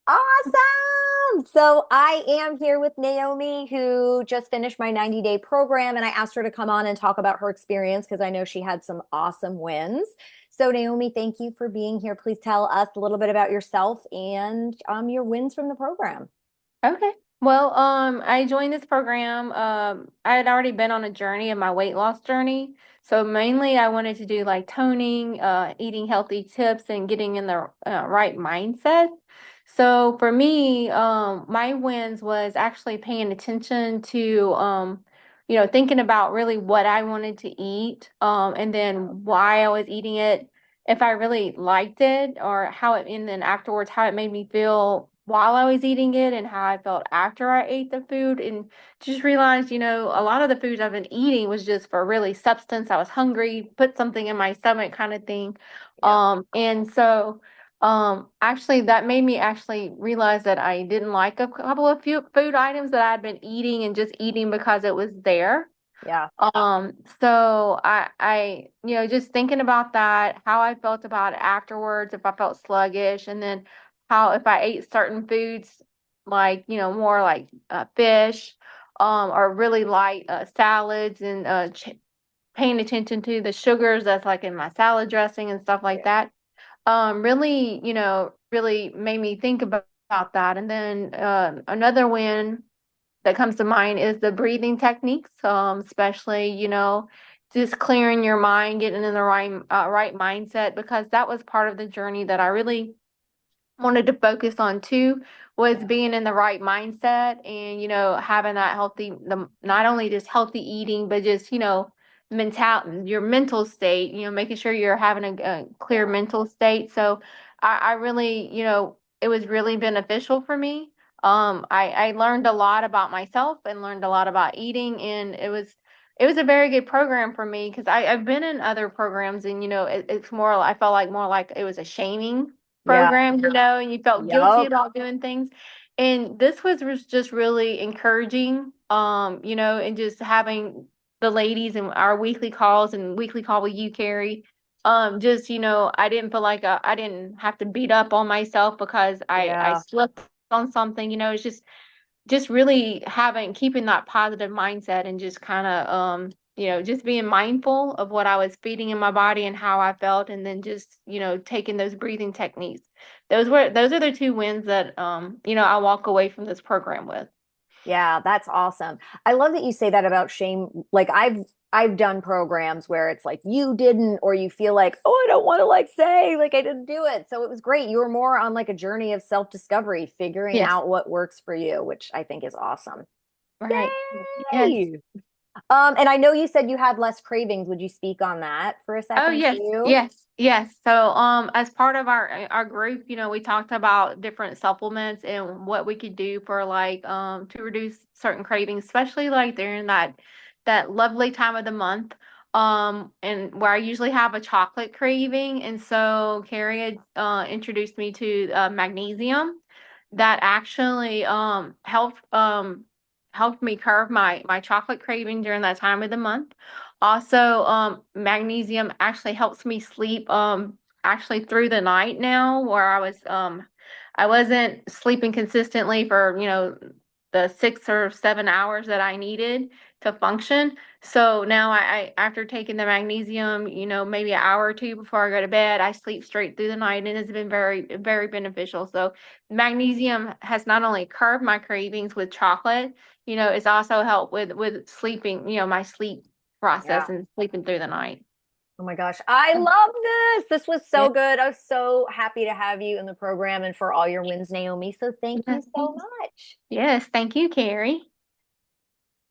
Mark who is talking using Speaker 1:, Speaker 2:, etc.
Speaker 1: Awesome. So I am here with Naomi, who just finished my 90-day program, and I asked her to come on and talk about her experience because I know she had some awesome wins. So, Naomi, thank you for being here. Please tell us a little bit about yourself and your wins from the program.
Speaker 2: Okay. Well, I joined this program. I had already been on a journey of my weight loss journey. So mainly I wanted to do like toning, eating healthy tips and getting in the right mindset. So for me, my wins was actually paying attention to, thinking about really what I wanted to eat, and then why I was eating it, if I really liked it or how it, and then afterwards, how it made me feel while I was eating it and how I felt after I ate the food. And just realized, a lot of the foods I've been eating was just for really substance. I was hungry, put something in my stomach kind of thing.
Speaker 1: Yeah.
Speaker 2: And so, actually that made me actually realize that I didn't like a couple of few food items that I'd been eating and just eating because it was there.
Speaker 1: Yeah.
Speaker 2: So just thinking about that, how I felt about it afterwards, if I felt sluggish, and then how if I ate certain foods like, more like fish, or really light salads and paying attention to the sugars that's like in my salad dressing and stuff like that, really, really made me think about that. And then another win that comes to mind is the breathing techniques, especially, just clearing your mind, getting in the right mindset, because that was part of the journey that I really wanted to focus on too, was
Speaker 1: Yeah.
Speaker 2: being in the right mindset and, having that not only just healthy eating, but just, your mental state, making sure you're having a clear
Speaker 1: Yeah.
Speaker 2: mental state. So I really, it was really beneficial for me. I learned a lot about myself and learned a lot about eating, and it was a very good program for me because I've been in other programs, and it's more, I felt like more like it was a shaming
Speaker 1: Yeah.
Speaker 2: program, and you felt guilty
Speaker 1: Yup.
Speaker 2: about doing things. And this was just really encouraging, and just having the ladies and our weekly calls and weekly call with you, Carrie. Just, I didn't feel like I didn't have to beat up on myself because I
Speaker 1: Yeah.
Speaker 2: slipped on something. It's just really keeping that positive mindset and just kind of just being mindful of what I was feeding in my body and how I felt, and then just taking those breathing techniques. Those are the two wins that I walk away from this program with.
Speaker 1: Yeah, that's awesome. I love that you say that about shame. Like I've done programs where it's like you didn't, or you feel like, oh, I don't want to like say like I didn't do it. So it was great. You were more on like a journey of self-discovery, figuring
Speaker 2: Yes.
Speaker 1: out what works for you, which I think is awesome.
Speaker 2: Right. Yes.
Speaker 1: Yay. And I know you said you had less cravings. Would you speak on that for a
Speaker 2: Oh,
Speaker 1: second
Speaker 2: yes,
Speaker 1: too?
Speaker 2: yes, yes. So, as part of our group, we talked about different supplements and what we could do for like to reduce certain cravings, especially like during that lovely time of the month. And where I usually have a chocolate craving, and so Carrie had introduced me to magnesium that actually helped me curb my chocolate craving during that time of the month. Also, magnesium actually helps me sleep actually through the night now, where I wasn't sleeping consistently for, the 6 or 7 hours that I needed to function. So now I after taking the magnesium, maybe an hour or two before I go to bed, I sleep straight through the night, and it's been very, very beneficial. So magnesium has not only curbed my cravings with chocolate, it's also helped with sleeping, my sleep
Speaker 1: Yeah.
Speaker 2: process and sleeping through the night.
Speaker 1: Oh my gosh, I love this. This was
Speaker 2: Yeah.
Speaker 1: so good. I was so happy to have you in the program and for all your wins, Naomi. So thank you
Speaker 2: Yes,
Speaker 1: so much.
Speaker 2: yes, thank you, Carrie.